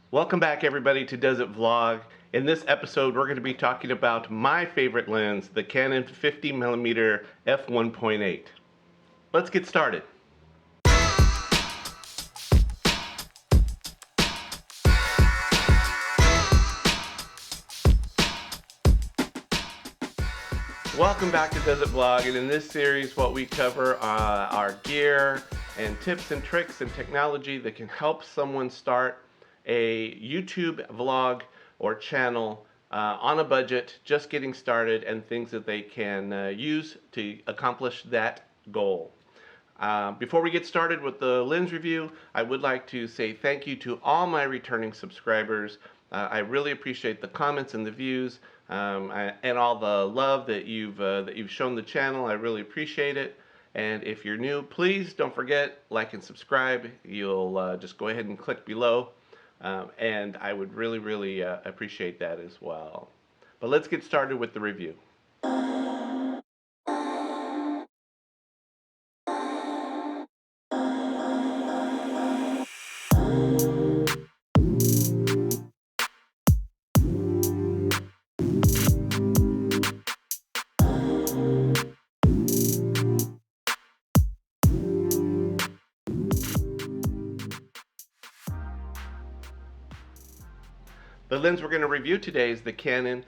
Welcome back everybody to Does It Vlog. In this episode we're going to be talking about my favorite lens, the Canon 50mm f1.8. Let's get started. Welcome back to Does It Vlog, and in this series what we cover are gear and tips and tricks and technology that can help someone start a YouTube vlog or channel on a budget, just getting started, and things that they can use to accomplish that goal. Before we get started with the lens review, I would like to say thank you to all my returning subscribers. I really appreciate the comments and the views and all the love that you've shown the channel. I really appreciate it. And if you're new, please don't forget, like and subscribe. You'll just go ahead and click below. And I would really appreciate that as well. But let's get started with the review. The lens we're going to review today is the Canon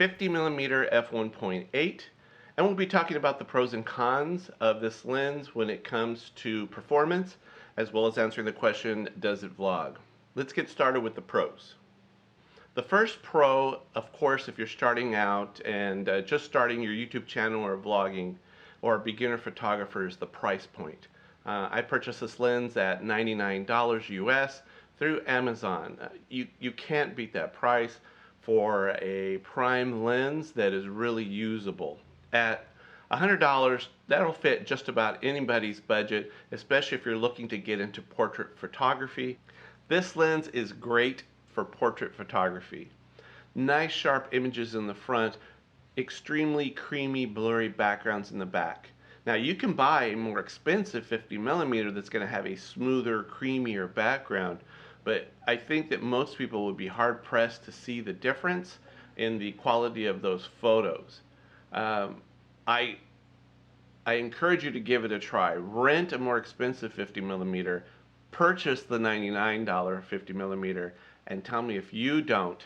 50mm f1.8, and we'll be talking about the pros and cons of this lens when it comes to performance, as well as answering the question, does it vlog? Let's get started with the pros. The first pro, of course, if you're starting out and just starting your YouTube channel or vlogging or a beginner photographer, is the price point. I purchased this lens at $99 US through Amazon. You can't beat that price for a prime lens that is really usable. At $100, that'll fit just about anybody's budget, especially if you're looking to get into portrait photography. This lens is great for portrait photography. Nice sharp images in the front, extremely creamy blurry backgrounds in the back. Now you can buy a more expensive 50mm that's going to have a smoother, creamier background, but I think that most people would be hard pressed to see the difference in the quality of those photos. I encourage you to give it a try. Rent a more expensive 50mm, purchase the $99 50mm, and tell me if you don't.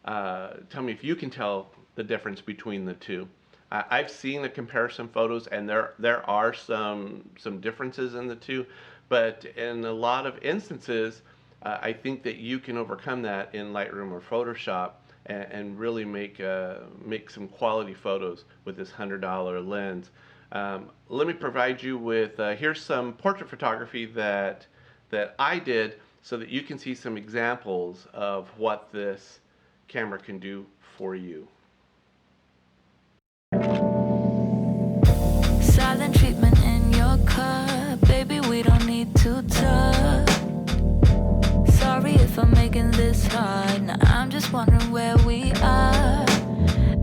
Tell me if you can tell the difference between the two. I've seen the comparison photos, and there are some differences in the two, but in a lot of instances, I think that you can overcome that in Lightroom or Photoshop and really make some quality photos with this $100 lens. Let me provide you with here's some portrait photography that I did, so that you can see some examples of what this camera can do for you. Silent treatment in your cup, baby, we don't need to talk. Sorry if I'm making this hard. Now I'm just wondering where we are.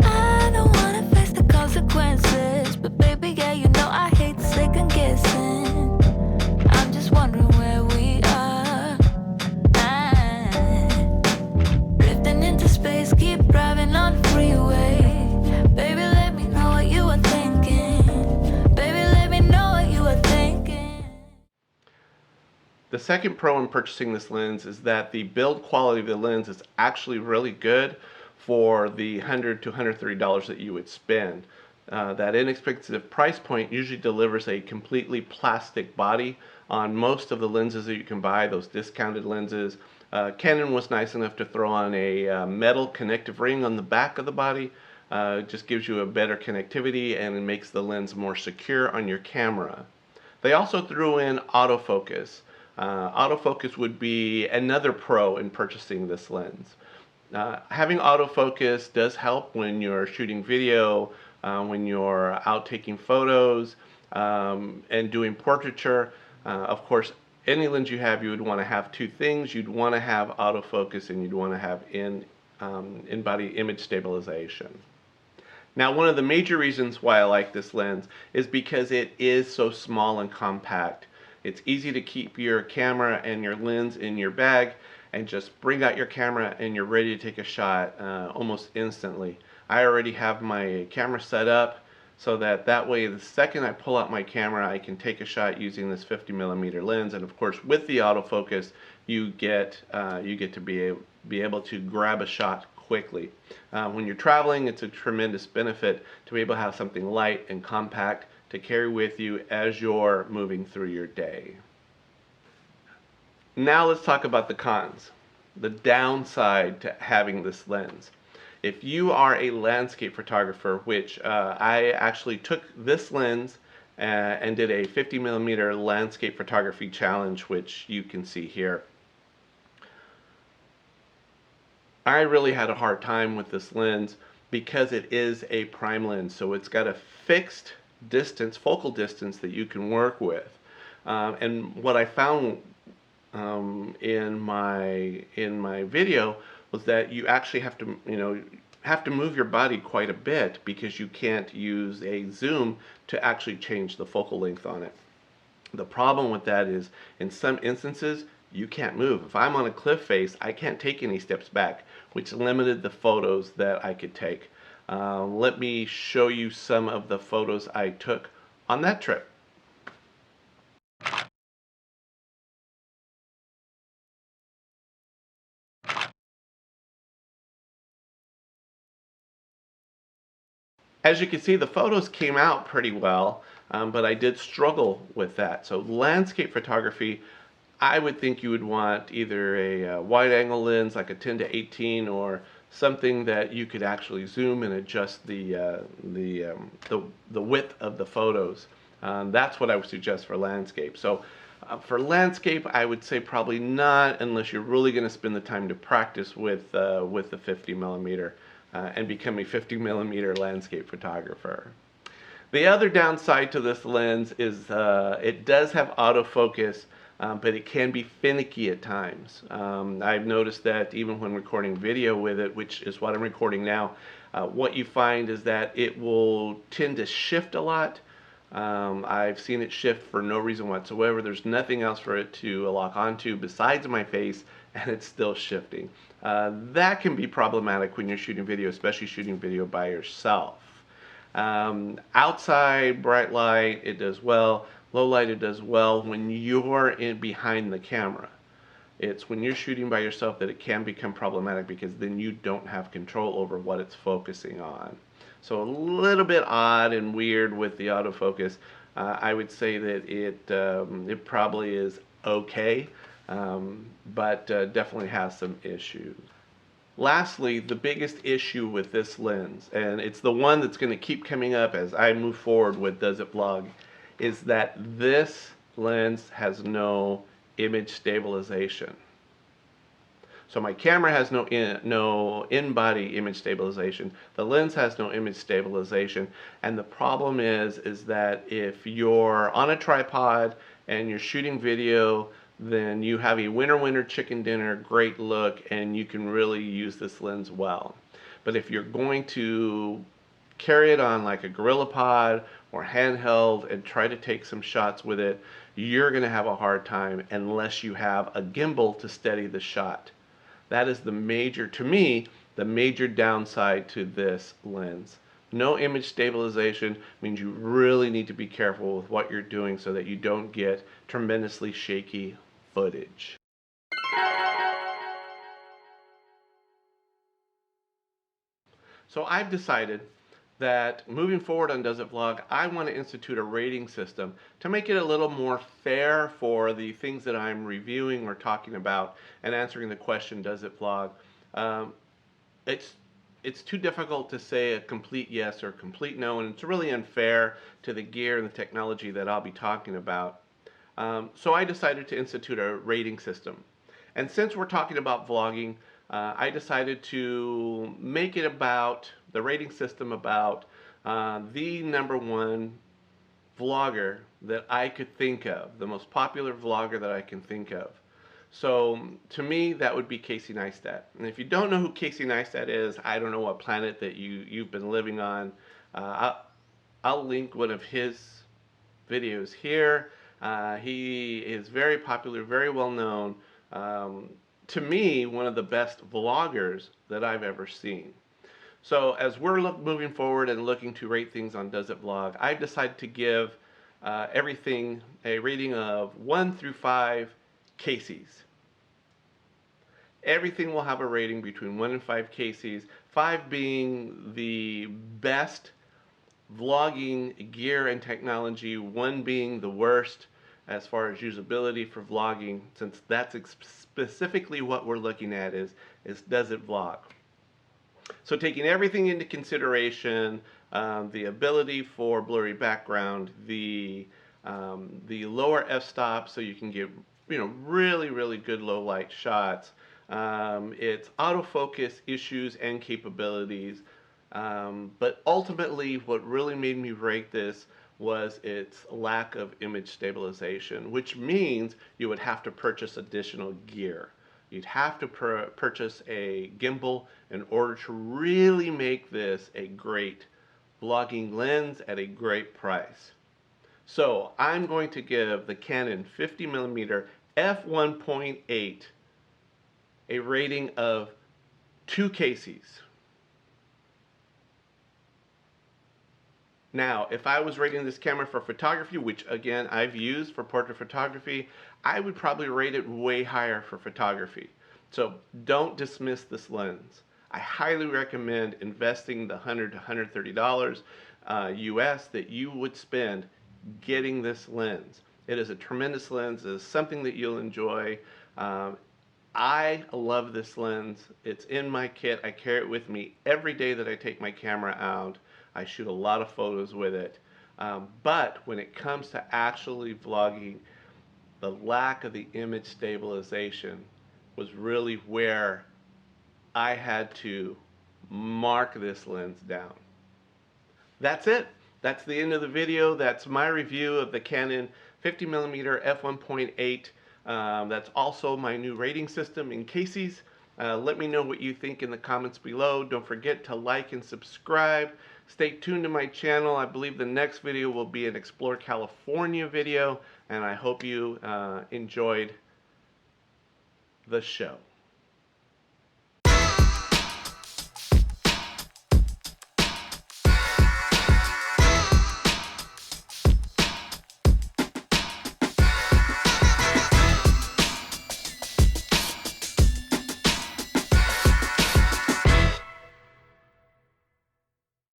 I don't wanna face the consequences, but baby, yeah, you know I hate second guessing. I'm just wondering where we are. Drifting into space, keep driving on the freeway. Baby, let me know what you are thinking. Baby, let me know what you are thinking. The second pro in purchasing this lens is that the build quality of the lens is actually really good for the $100 to $130 that you would spend. That inexpensive price point usually delivers a completely plastic body on most of the lenses that you can buy, those discounted lenses. Canon was nice enough to throw on a metal connective ring on the back of the body. Just gives you a better connectivity and it makes the lens more secure on your camera. They also threw in autofocus. Autofocus would be another pro in purchasing this lens. Having autofocus does help when you're shooting video, when you're out taking photos, and doing portraiture. Of course, any lens you have, you would want to have two things. You'd want to have autofocus, and you'd want to have in-body image stabilization. Now, one of the major reasons why I like this lens is because it is so small and compact. It's easy to keep your camera and your lens in your bag, and just bring out your camera and you're ready to take a shot almost instantly. I already have my camera set up so that way the second I pull out my camera I can take a shot using this 50mm lens, and of course with the autofocus you get to be able to grab a shot quickly. When you're traveling, it's a tremendous benefit to be able to have something light and compact to carry with you as you're moving through your day. Now let's talk about the cons, the downside to having this lens. If you are a landscape photographer, which I actually took this lens and did a 50mm landscape photography challenge, which you can see here. I really had a hard time with this lens because it is a prime lens, so it's got a fixed distance, focal distance that you can work with. And what I found in my video was that you actually have to move your body quite a bit because you can't use a zoom to actually change the focal length on it. The problem with that is in some instances you can't move. If I'm on a cliff face, I can't take any steps back, which limited the photos that I could take. Let me show you some of the photos I took on that trip. As you can see, the photos came out pretty well, but I did struggle with that. So landscape photography, I would think you would want either a wide angle lens like a 10 to 18 or something that you could actually zoom and adjust the width of the photos. That's what I would suggest for landscape. So for landscape, I would say probably not unless you're really going to spend the time to practice with the 50mm and become a 50mm landscape photographer. The other downside to this lens is it does have autofocus, but it can be finicky at times. I've noticed that even when recording video with it, which is what I'm recording now, what you find is that it will tend to shift a lot. I've seen it shift for no reason whatsoever. There's nothing else for it to lock onto besides my face, and it's still shifting. That can be problematic when you're shooting video, especially shooting video by yourself. Outside, bright light, it does well. Low light, it does well when you're behind the camera. It's when you're shooting by yourself that it can become problematic because then you don't have control over what it's focusing on. So a little bit odd and weird with the autofocus. I would say that it probably is okay, but definitely has some issues. Lastly, the biggest issue with this lens, and it's the one that's going to keep coming up as I move forward with Does It Vlog, is that this lens has no image stabilization. So my camera has no in-body image stabilization. The lens has no image stabilization, and the problem is that if you're on a tripod and you're shooting video, then you have a winner chicken dinner, great look, and you can really use this lens well. But if you're going to carry it on like a GorillaPod or handheld and try to take some shots with it, you're going to have a hard time unless you have a gimbal to steady the shot. That is to me, the major downside to this lens. No image stabilization means you really need to be careful with what you're doing so that you don't get tremendously shaky footage. So I've decided that moving forward on Does It Vlog, I want to institute a rating system to make it a little more fair for the things that I'm reviewing or talking about and answering the question, Does it vlog? It's too difficult to say a complete yes or a complete no, and it's really unfair to the gear and the technology that I'll be talking about. So I decided to institute a rating system. And since we're talking about vlogging, I decided to make it about the rating system about the #1 vlogger that I could think of, the most popular vlogger that I can think of. So to me, that would be Casey Neistat. And if you don't know who Casey Neistat is, I don't know what planet that you've been living on. I'll link one of his videos here. He is very popular, very well known. to me, one of the best vloggers that I've ever seen. So as we're moving forward and looking to rate things on Does It Vlog, I've decided to give everything a rating of 1 through 5 Casey's. Everything will have a rating between 1 and 5 Casey's, 5 being the best vlogging gear and technology, 1 being the worst as far as usability for vlogging, since that's specifically what we're looking at is does it vlog. So taking everything into consideration, the ability for blurry background, the lower f-stop so you can get really good low light shots, its autofocus issues and capabilities, but ultimately what really made me rate this was its lack of image stabilization, which means you would have to purchase additional gear. You'd have to purchase a gimbal in order to really make this a great vlogging lens at a great price. So I'm going to give the Canon 50mm f1.8 a rating of 2 Casey's. Now, if I was rating this camera for photography, which again I've used for portrait photography, I would probably rate it way higher for photography. So don't dismiss this lens. I highly recommend investing the $100 to $130 US that you would spend getting this lens. It is a tremendous lens. It is something that you'll enjoy. I love this lens. It's in my kit. I carry it with me every day that I take my camera out. I shoot a lot of photos with it. But when it comes to actually vlogging, the lack of the image stabilization was really where I had to mark this lens down. That's it. That's the end of the video. That's my review of the Canon 50mm f1.8. That's also my new rating system in Casey's. Let me know what you think in the comments below. Don't forget to like and subscribe. Stay tuned to my channel. I believe the next video will be an Explore California video, and I hope you enjoyed the show.